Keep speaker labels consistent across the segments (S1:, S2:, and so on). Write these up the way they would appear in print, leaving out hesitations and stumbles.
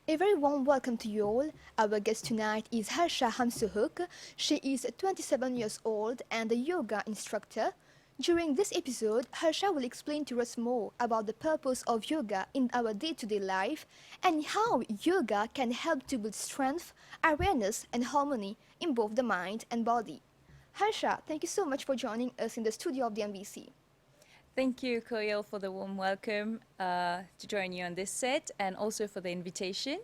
S1: A very warm welcome to you all. Our guest tonight is Harsha Ramsohok. She is 27 years old and a yoga instructor. During this episode, Harsha will explain to us more about the purpose of yoga in our day-to-day life and how yoga can help to build strength, awareness and harmony in both the mind and body. Harsha, thank you so much for joining us in the studio of the MBC.
S2: Thank you, Koyal, for the warm welcome to join you on this set and also for the invitation.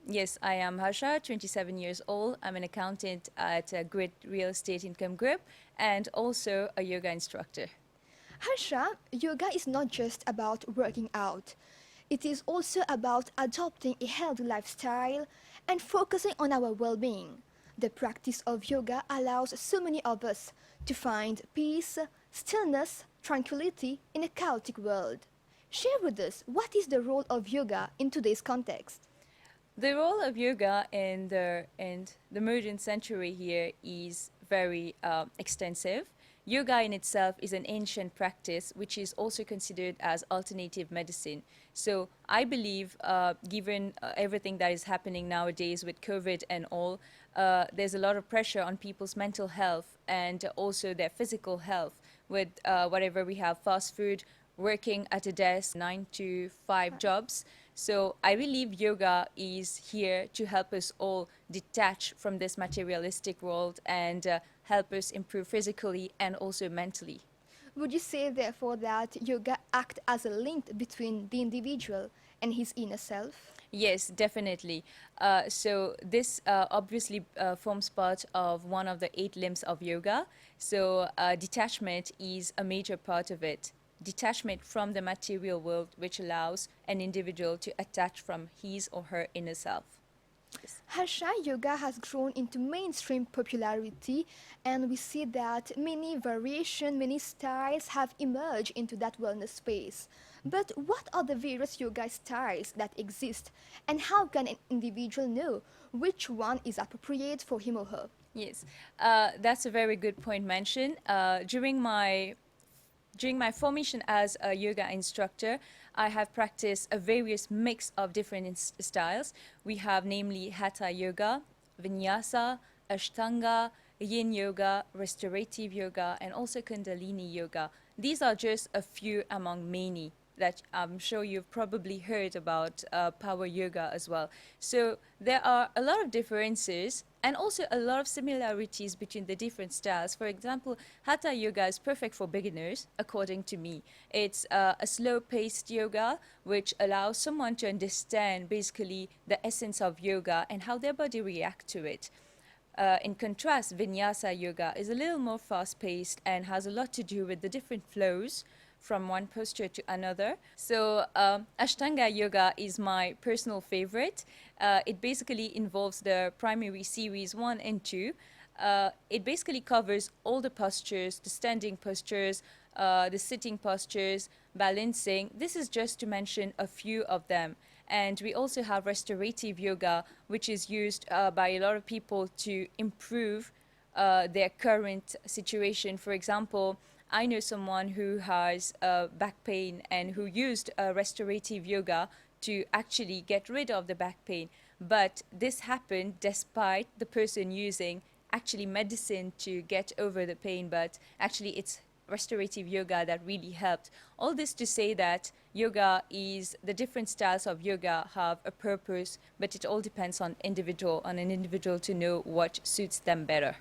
S2: Yes, I am Harsha, 27 years old. I'm an accountant at a Grid Real Estate Income Group and also a yoga instructor.
S1: Harsha, yoga is not just about working out. It is also about adopting a healthy lifestyle and focusing on our well-being. The practice of yoga allows so many of us to find peace, stillness, tranquility in a chaotic world. Share with us what is the role of yoga in today's context.
S2: The role of yoga in the modern century here is very extensive. Yoga in itself is an ancient practice which is also considered as alternative medicine. So I believe, given everything that is happening nowadays with COVID and all, there's a lot of pressure on people's mental health and also their physical health with whatever we have, fast food, working at a desk, 9 to 5 jobs. So I believe yoga is here to help us all detach from this materialistic world and help us improve physically and also mentally.
S1: Would you say therefore that yoga acts as a link between the individual and his inner self?
S2: Yes, definitely. So this obviously forms part of one of the 8 limbs of yoga. So detachment is a major part of it. Detachment from the material world, which allows an individual to attach from his or her inner self. Yes.
S1: Harsha yoga has grown into mainstream popularity, and we see that many variations, many styles have emerged into that wellness space. But what are the various yoga styles that exist, and how can an individual know which one is appropriate for him or her?
S2: Yes, that's a very good point mentioned. During my formation as a yoga instructor, I have practiced a various mix of different styles. We have namely Hatha Yoga, Vinyasa, Ashtanga, Yin Yoga, Restorative Yoga, and also Kundalini Yoga. These are just a few among many that I'm sure you've probably heard about power yoga as well. So there are a lot of differences and also a lot of similarities between the different styles. For example, Hatha yoga is perfect for beginners, according to me. It's a slow-paced yoga which allows someone to understand basically the essence of yoga and how their body reacts to it. In contrast, Vinyasa yoga is a little more fast-paced and has a lot to do with the different flows from one posture to another. So Ashtanga yoga is my personal favorite. It basically involves the primary series 1 and 2. It basically covers all the postures, the standing postures, the sitting postures, balancing. This is just to mention a few of them. And we also have restorative yoga, which is used by a lot of people to improve their current situation. For example, I know someone who has back pain and who used restorative yoga to actually get rid of the back pain. But this happened despite the person using actually medicine to get over the pain, but actually it's restorative yoga that really helped. All this to say that yoga is, the different styles of yoga have a purpose, but it all depends on an individual to know what suits them better.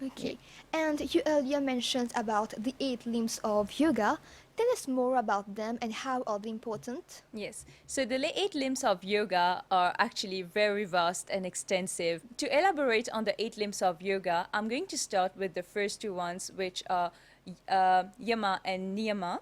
S1: Okay, and you earlier mentioned about the 8 limbs of yoga. Tell us more about them and how are they important?
S2: Yes, so the 8 limbs of yoga are actually very vast and extensive. To elaborate on the 8 limbs of yoga, I'm going to start with the first 2 ones, which are yama and niyama,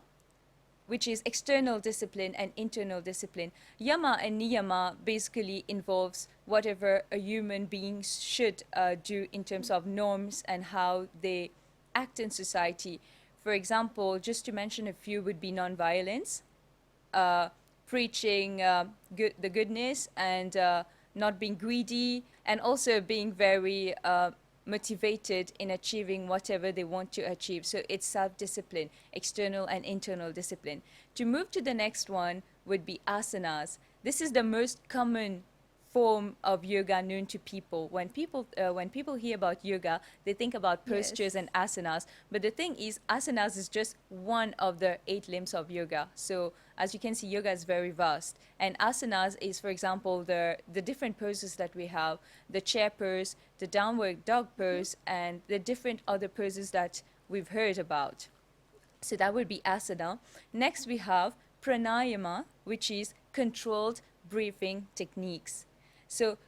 S2: which is external discipline and internal discipline. Yama and niyama basically involves whatever a human being should do in terms of norms and how they act in society. For example, just to mention a few would be non-violence, preaching the goodness and not being greedy, and also being very motivated in achieving whatever they want to achieve. So it's self-discipline, external and internal discipline. To move to the next one would be asanas. this is the most common form of yoga known to people. When people hear about yoga, they think about postures
S1: Yes.
S2: and asanas. But the thing is, asanas is just one of the 8 limbs of yoga. So as you can see, yoga is very vast. And asanas is, for example, the different poses that we have, the chair pose, the downward dog pose, and the different other poses that we've heard about. So that would be asana. Next, we have pranayama, which is controlled breathing techniques. So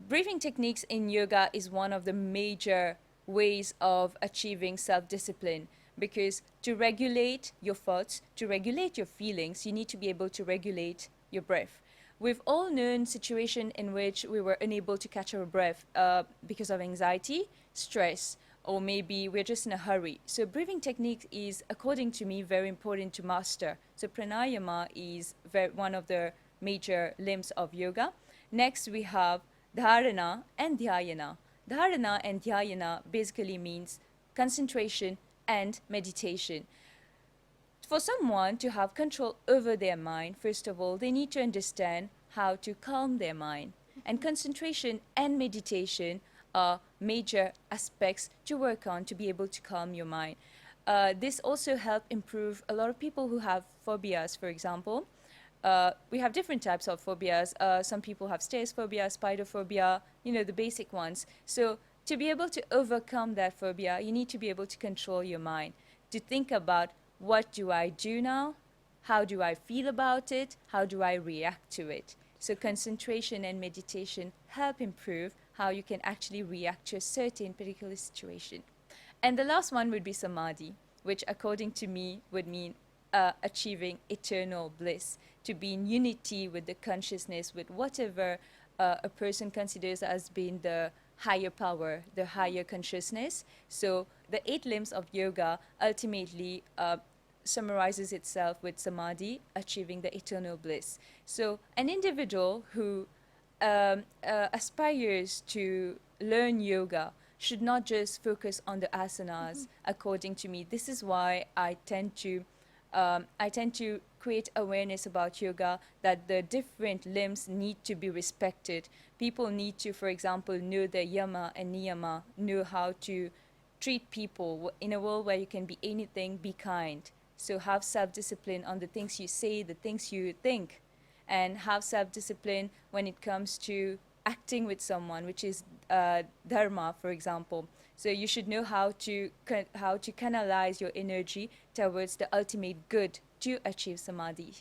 S2: breathing techniques in yoga is one of the major ways of achieving self-discipline, because to regulate your thoughts, to regulate your feelings, you need to be able to regulate your breath. We've all known situations in which we were unable to catch our breath because of anxiety, stress, or maybe we're just in a hurry. So breathing technique is, according to me, very important to master. So pranayama is one of the major limbs of yoga. Next, we have dharana and dhyana. Dharana and dhyana basically means concentration and meditation. For someone to have control over their mind, first of all, they need to understand how to calm their mind. And concentration and meditation are major aspects to work on to be able to calm your mind. This also helps improve a lot of people who have phobias, for example. We have different types of phobias. Some people have stairs phobia, spider phobia, the basic ones. So to be able to overcome that phobia, you need to be able to control your mind, to think about, what do I do now? How do I feel about it? How do I react to it? So concentration and meditation help improve how you can actually react to a certain particular situation. And the last one would be samadhi, which according to me would mean achieving eternal bliss, to be in unity with the consciousness, with whatever a person considers as being the higher power, the higher consciousness. So the 8 limbs of yoga ultimately summarizes itself with samadhi, achieving the eternal bliss. So an individual who aspires to learn yoga should not just focus on the asanas, according to me. This is why I tend to create awareness about yoga, that the different limbs need to be respected. People need to, for example, know the yama and niyama, know how to treat people. In a world where you can be anything, be kind. So have self-discipline on the things you say, the things you think, and have self-discipline when it comes to acting with someone, which is dharma, for example. So you should know how to canalize your energy towards the ultimate good to achieve samadhi.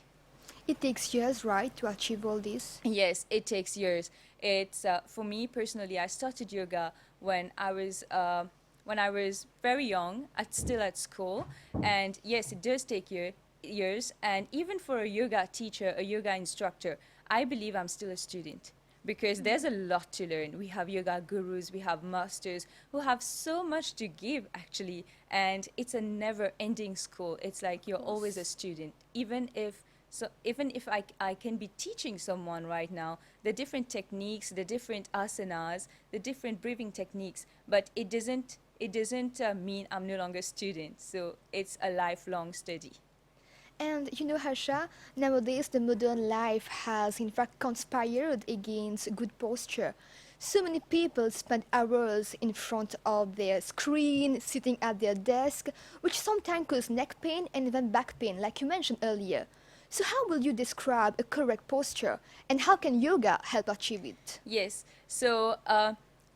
S1: It takes years, right, to achieve all this?
S2: Yes, it takes years. It's for me personally, I started yoga when I was very young, still at school, and yes, it does take years. And even for a yoga teacher, a yoga instructor, I believe I'm still a student, because there's a lot to learn. We have yoga gurus, we have masters who have so much to give, actually, and it's a never-ending school. It's like you're always a student, even if I can be teaching someone right now the different techniques, the different asanas, the different breathing techniques, but it doesn't mean I'm no longer a student. So it's a lifelong study.
S1: And Harsha, nowadays the modern life has in fact conspired against good posture. So many people spend hours in front of their screen, sitting at their desk, which sometimes causes neck pain and even back pain, like you mentioned earlier. So how will you describe a correct posture, and how can yoga help achieve it?
S2: Yes. So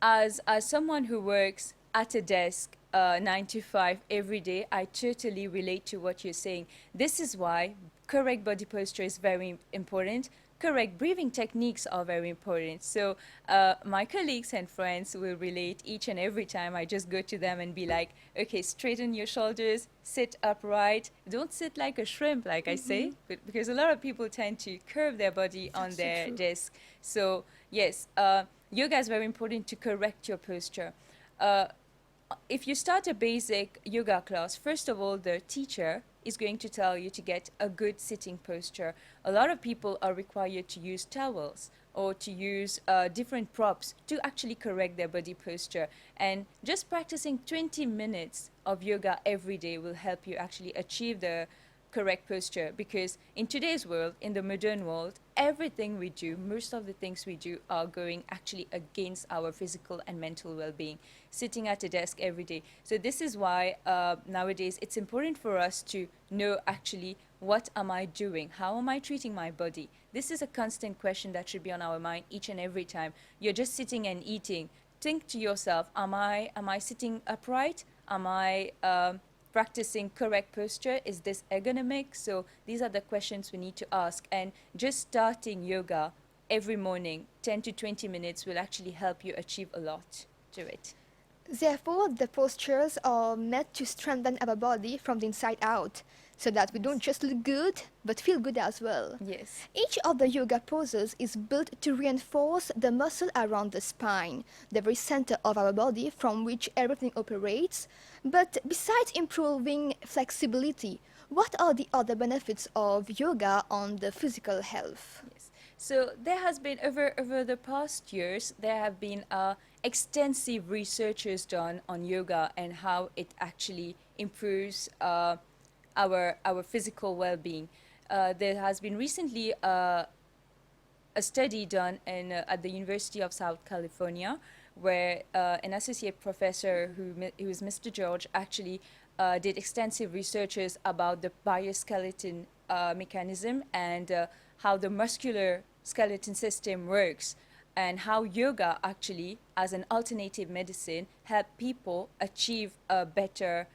S2: as someone who works at a desk 9 to 5 every day, I totally relate to what you're saying. This is why correct body posture is very important. Correct breathing techniques are very important. So my colleagues and friends will relate each and every time. I just go to them and be like, okay, straighten your shoulders, sit upright. Don't sit like a shrimp, like I say, because a lot of people tend to curve their body on
S1: That's so
S2: their
S1: true.
S2: desk. So yes, yoga is very important to correct your posture. If you start a basic yoga class, first of all, the teacher is going to tell you to get a good sitting posture. A lot of people are required to use towels or to use different props to actually correct their body posture. And just practicing 20 minutes of yoga every day will help you actually achieve the correct posture, because in today's world, in the modern world, everything we do, most of the things we do are going actually against our physical and mental well-being, sitting at a desk every day. So this is why nowadays it's important for us to know actually, what am I doing? How am I treating my body? This is a constant question that should be on our mind each and every time you're just sitting and eating. Think to yourself, am I sitting upright? Am I practicing correct posture? Is this ergonomic? So these are the questions we need to ask. And just starting yoga every morning, 10 to 20 minutes, will actually help you achieve a lot to it.
S1: Therefore, the postures are meant to strengthen our body from the inside out, so that we don't just look good, but feel good as well.
S2: Yes.
S1: Each of the yoga poses is built to reinforce the muscle around the spine, the very center of our body from which everything operates. But besides improving flexibility, what are the other benefits of yoga on the physical health?
S2: Yes. So there has been over the past years, there have been extensive researches done on yoga and how it actually improves our physical well-being. There has been recently a study done at the University of South California, where an associate professor who is Mr. George actually did extensive researches about the bioskeleton mechanism and how the muscular skeleton system works, and how yoga actually, as an alternative medicine, help people achieve a better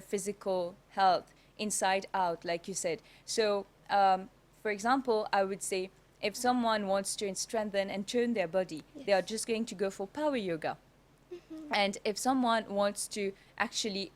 S2: physical health inside out, like you said. So for example, I would say, if someone wants to strengthen and tone their body, they are just going to go for power yoga. And if someone wants to actually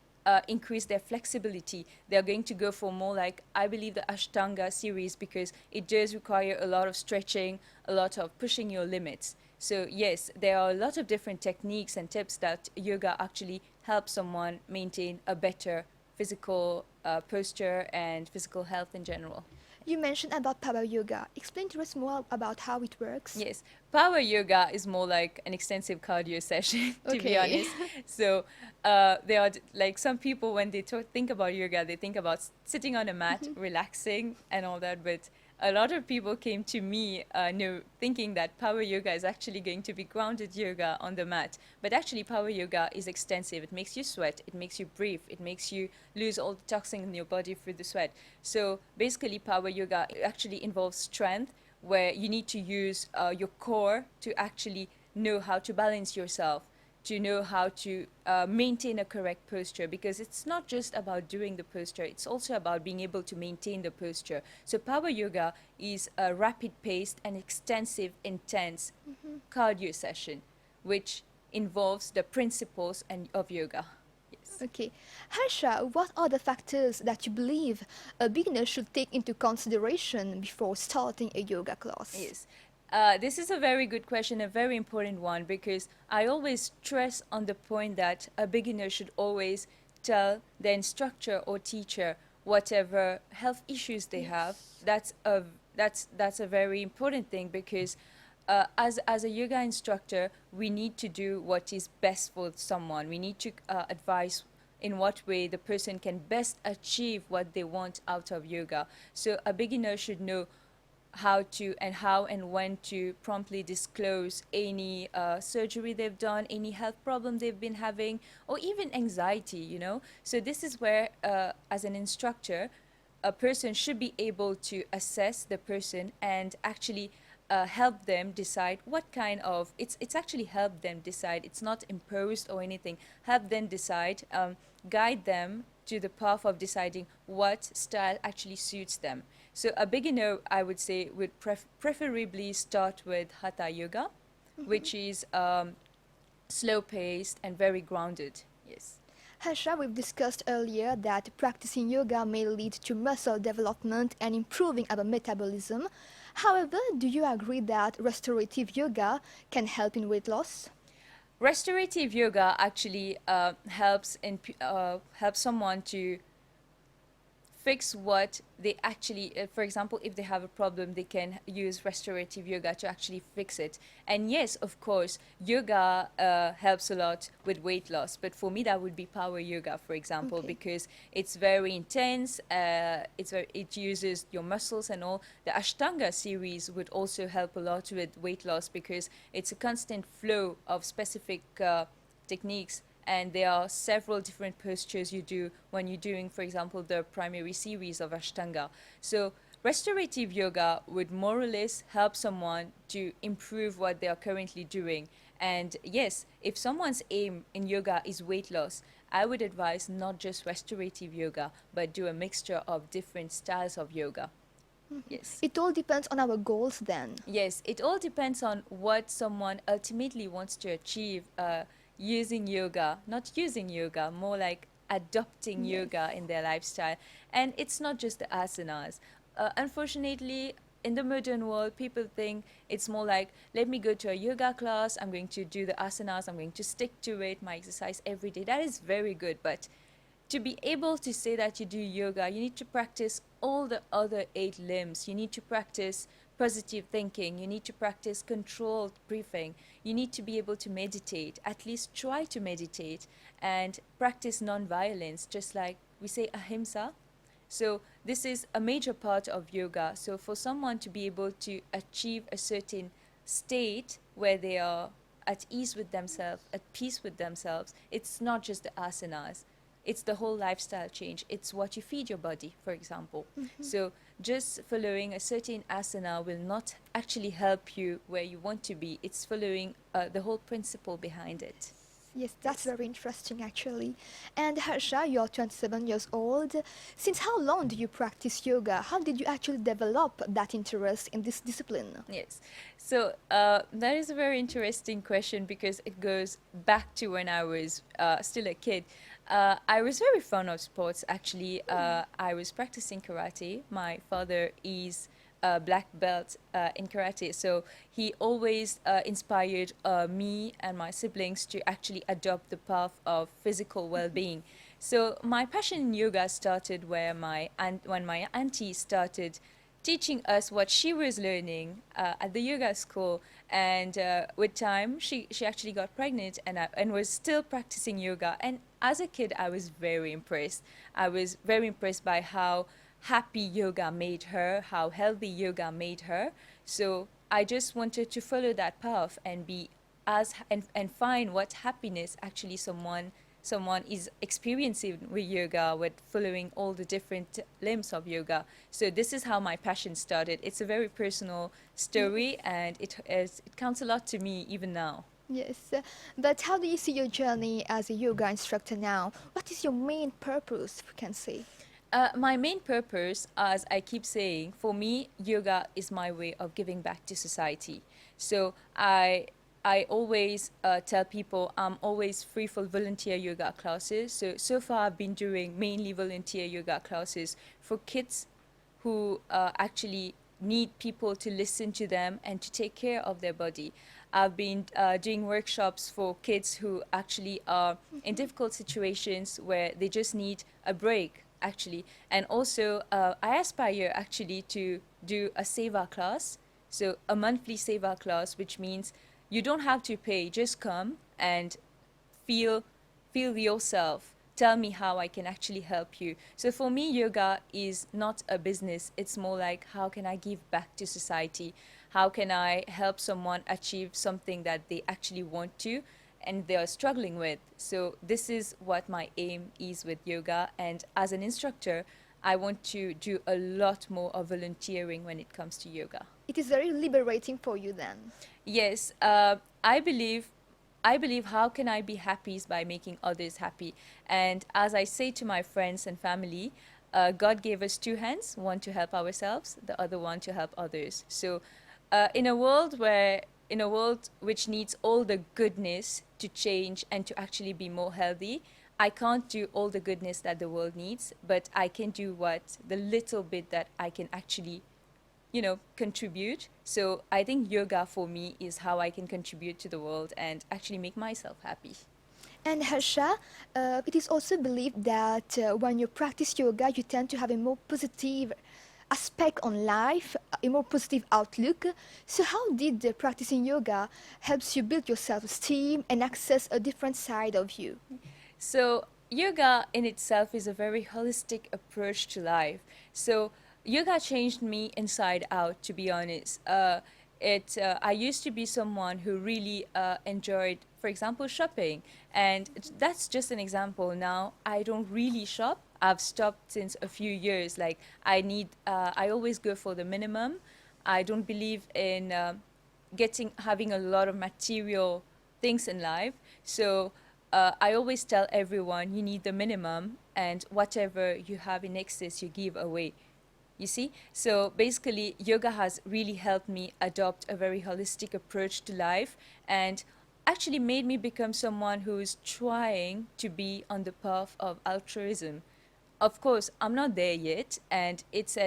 S2: increase their flexibility, they're going to go for more like, I believe, the Ashtanga series, because it does require a lot of stretching, a lot of pushing your limits. So yes, there are a lot of different techniques and tips that yoga actually helps someone maintain a better physical posture and physical health in general.
S1: You mentioned about power yoga. Explain to us more about how it works.
S2: Yes, power yoga is more like an extensive cardio session, to be
S1: Okay.
S2: honest. So there are like some people, when they think about yoga, they think about sitting on a mat, relaxing and all that. But a lot of people came to me thinking that power yoga is actually going to be grounded yoga on the mat. But actually power yoga is extensive. It makes you sweat, it makes you breathe, it makes you lose all the toxin in your body through the sweat. So basically power yoga actually involves strength, where you need to use your core to actually know how to balance yourself, to know how to maintain a correct posture, because it's not just about doing the posture, it's also about being able to maintain the posture. So power yoga is a rapid-paced and extensive, intense cardio session, which involves the principles of yoga. Yes.
S1: Okay. Harsha, what are the factors that you believe a beginner should take into consideration before starting a yoga class?
S2: Yes. This is a very good question, a very important one, because I always stress on the point that a beginner should always tell the instructor or teacher whatever health issues they have. That's a very important thing, because as a yoga instructor, we need to do what is best for someone. We need to advise in what way the person can best achieve what they want out of yoga. So a beginner should know how and when to promptly disclose any surgery they've done, any health problem they've been having, or even anxiety. So this is where, as an instructor, a person should be able to assess the person and actually help them decide what kind of, it's actually help them decide, it's not imposed or anything, help them decide, guide them to the path of deciding what style actually suits them. So a beginner, I would say, would preferably start with Hatha Yoga, which is slow-paced and very grounded. Yes.
S1: Harsha, we've discussed earlier that practicing yoga may lead to muscle development and improving our metabolism. However, do you agree that restorative yoga can help in weight loss?
S2: Restorative yoga actually helps someone to fix what they actually, for example, if they have a problem, they can use restorative yoga to actually fix it. And yes, of course, yoga helps a lot with weight loss, but for me that would be power yoga, for example,
S1: Okay.
S2: because it's very intense, it uses your muscles and all. The Ashtanga series would also help a lot with weight loss because it's a constant flow of specific techniques, and there are several different postures you do when you're doing, for example, the primary series of Ashtanga. So restorative yoga would more or less help someone to improve what they are currently doing. And yes, if someone's aim in yoga is weight loss, I would advise not just restorative yoga, but do a mixture of different styles of yoga. Yes.
S1: It all depends on our goals then.
S2: Yes, it all depends on what someone ultimately wants to achieve using yoga, not using yoga, more like adopting
S1: Yes.
S2: yoga in their lifestyle. And it's not just the asanas. Unfortunately, in the modern world, people think it's more like, let me go to a yoga class, I'm going to do the asanas, I'm going to stick to it, my exercise every day. That is very good, but to be able to say that you do yoga, you need to practice all the other 8 limbs. You need to practice positive thinking. You need to practice controlled breathing. You need to be able to meditate, at least try to meditate, and practice non-violence, just like we say ahimsa. So this is a major part of yoga. So for someone to be able to achieve a certain state where they are at ease with themselves, at peace with themselves, it's not just the asanas. It's the whole lifestyle change. It's what you feed your body, for example. So just following a certain asana will not actually help you where you want to be. It's following the whole principle behind it.
S1: Yes, that's
S2: Yes.
S1: very interesting actually. And Harsha, you're 27 years old. Since how long do you practice yoga? How did you actually develop that interest in this discipline?
S2: Yes. So that is a very interesting question because it goes back to when I was still a kid. I was very fond of sports, actually. I was practicing karate. My father is a black belt in karate, so he always inspired me and my siblings to actually adopt the path of physical well-being. So my passion in yoga started where when my auntie started teaching us what she was learning at the yoga school. And with time, she actually got pregnant and was still practicing yoga. And as a kid, I was very impressed. I was very impressed by how happy yoga made her, how healthy yoga made her. So I just wanted to follow that path and be and find what happiness actually someone is experiencing with yoga, with following all the different limbs of yoga. So this is how my passion started. It's a very personal story, and it counts a lot to me even now.
S1: Yes, but how do you see your journey as a yoga instructor now? What is your main purpose, if you can say?
S2: My main purpose, as I keep saying, for me, yoga is my way of giving back to society. So I always tell people I'm always free for volunteer yoga classes. So far I've been doing mainly volunteer yoga classes for kids who actually need people to listen to them and to take care of their body. I've been doing workshops for kids who actually are in difficult situations where they just need a break, actually. And also, I aspire actually to do a Seva class, so a monthly Seva class, which means you don't have to pay, just come and feel feel yourself, tell me how I can actually help you. So for me, yoga is not a business. It's more like, how can I give back to society? How can I help someone achieve something that they actually want to and they are struggling with? So this is what my aim is with yoga. And as an instructor, I want to do a lot more of volunteering when it comes to yoga.
S1: It is very liberating for you then.
S2: Yes, I believe how can I be happy is by making others happy. And as I say to my friends and family, God gave us 2 hands, one to help ourselves, the other one to help others. So in a world which needs all the goodness to change and to actually be more healthy, I can't do all the goodness that the world needs, but I can do what the little bit that I can actually contribute. So I think yoga for me is how I can contribute to the world and actually make myself happy.
S1: And Harsha, it is also believed that when you practice yoga, you tend to have a more positive aspect on life, a more positive outlook. So, how did practicing yoga helps you build your self-esteem and access a different side of you?
S2: So, yoga in itself is a very holistic approach to life. So, yoga changed me inside out, to be honest. I used to be someone who really enjoyed, for example, shopping. And that's just an example. Now, I don't really shop. I've stopped since a few years. Like, I always go for the minimum. I don't believe in having a lot of material things in life. So I always tell everyone you need the minimum, and whatever you have in excess, you give away. You see? So basically, yoga has really helped me adopt a very holistic approach to life and actually made me become someone who is trying to be on the path of altruism. Of course, I'm not there yet, and it's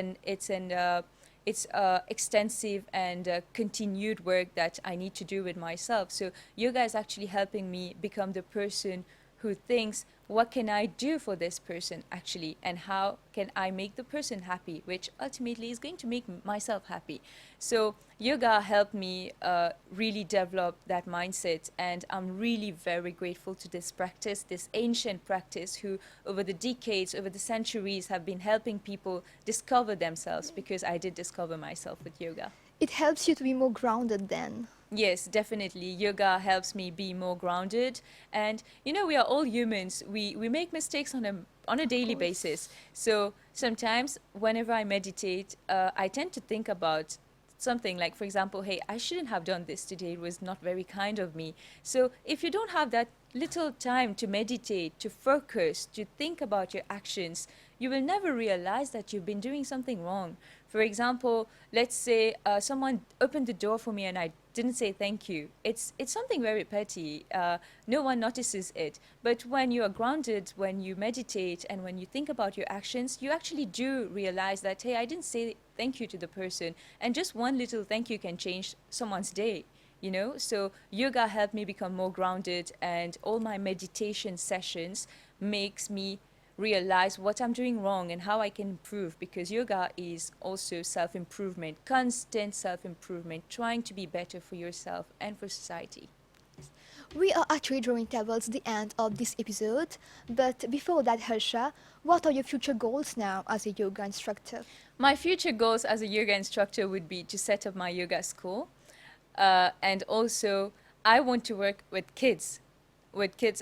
S2: extensive and continued work that I need to do with myself. So yoga is actually helping me become the person who thinks, what can I do for this person actually, and how can I make the person happy, which ultimately is going to make myself happy. So yoga helped me really develop that mindset, and I'm really very grateful to this practice, this ancient practice, who over the decades, over the centuries, have been helping people discover themselves, because I did discover myself with yoga.
S1: It helps you to be more grounded then.
S2: Yes, definitely. Yoga helps me be more grounded. And we are all humans. We make mistakes on a
S1: Of
S2: daily
S1: course.
S2: basis. So sometimes whenever I meditate, I tend to think about something like, for example, hey, I shouldn't have done this today. It was not very kind of me. So if you don't have that little time to meditate, to focus, to think about your actions, you will never realize that you've been doing something wrong. For example, let's say someone opened the door for me and I didn't say thank you. It's something very petty. No one notices it. But when you are grounded, when you meditate, and when you think about your actions, you actually do realize that, hey, I didn't say thank you to the person. And just one little thank you can change someone's day. So yoga helped me become more grounded, and all my meditation sessions makes me realize what I'm doing wrong and how I can improve, because yoga is also self-improvement, constant self-improvement, trying to be better for yourself and for society.
S1: We are actually drawing towards the end of this episode, but before that, Harsha, what are your future goals now as a yoga instructor?
S2: My future goals as a yoga instructor would be to set up my yoga school, and also I want to work with kids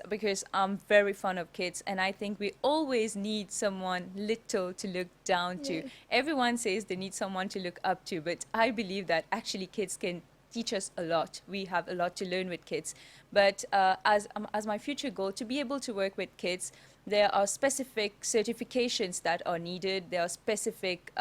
S2: because I'm very fond of kids, and I think we always need someone little to look down to.
S1: Yeah.
S2: Everyone says they need someone to look up to, but I believe that actually kids can teach us a lot. We have a lot to learn with kids. But as my future goal, to be able to work with kids, there are specific certifications that are needed. There are specific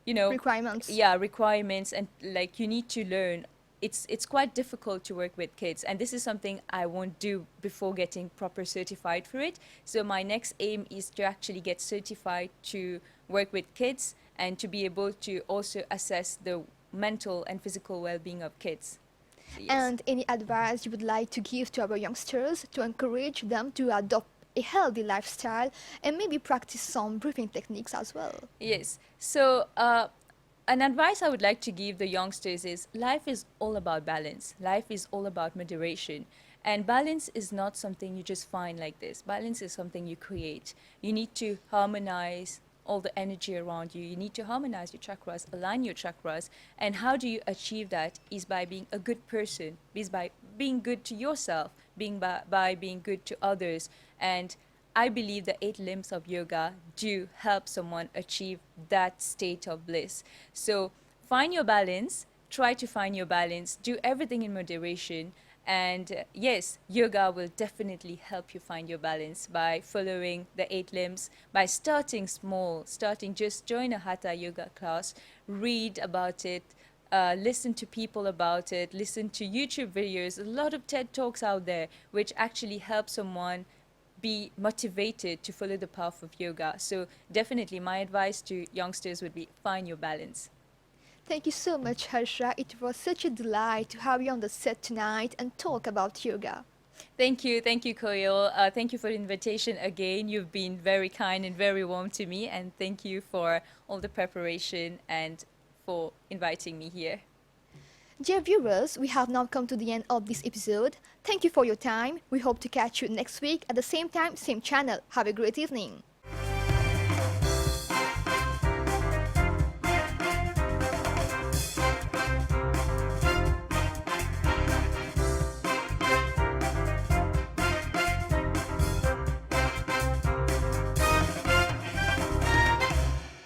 S1: Requirements.
S2: yeah, requirements, and like you need to learn. It's quite difficult to work with kids, and this is something I won't do before getting proper certified for it. So my next aim is to actually get certified to work with kids, and to be able to also assess the mental and physical well-being of kids. So yes.
S1: And any advice you would like to give to our youngsters to encourage them to adopt a healthy lifestyle and maybe practice some breathing techniques as well?
S2: Yes. So, an advice I would like to give the youngsters is life is all about balance. Life is all about moderation. And balance is not something you just find like this. Balance is something you create. You need to harmonize all the energy around you. You need to harmonize your chakras, align your chakras. And how do you achieve that? Is by being a good person, is by being good to yourself, by being good to others. And I believe the 8 limbs of yoga do help someone achieve that state of bliss. So find your balance, try to find your balance, do everything in moderation. And yes, yoga will definitely help you find your balance by following the 8 limbs, by starting small, just join a hatha yoga class, read about it, listen to people about it, listen to YouTube videos, a lot of TED Talks out there, which actually help someone be motivated to follow the path of yoga. So definitely my advice to youngsters would be find your balance.
S1: Thank you so much, Harsha. It was such a delight to have you on the set tonight and talk about yoga.
S2: Thank you, Koyo. Thank you for the invitation again. You've been very kind and very warm to me, and thank you for all the preparation and for inviting me here.
S1: Dear viewers, we have now come to the end of this episode. Thank you for your time. We hope to catch you next week at the same time, same channel. Have a great evening.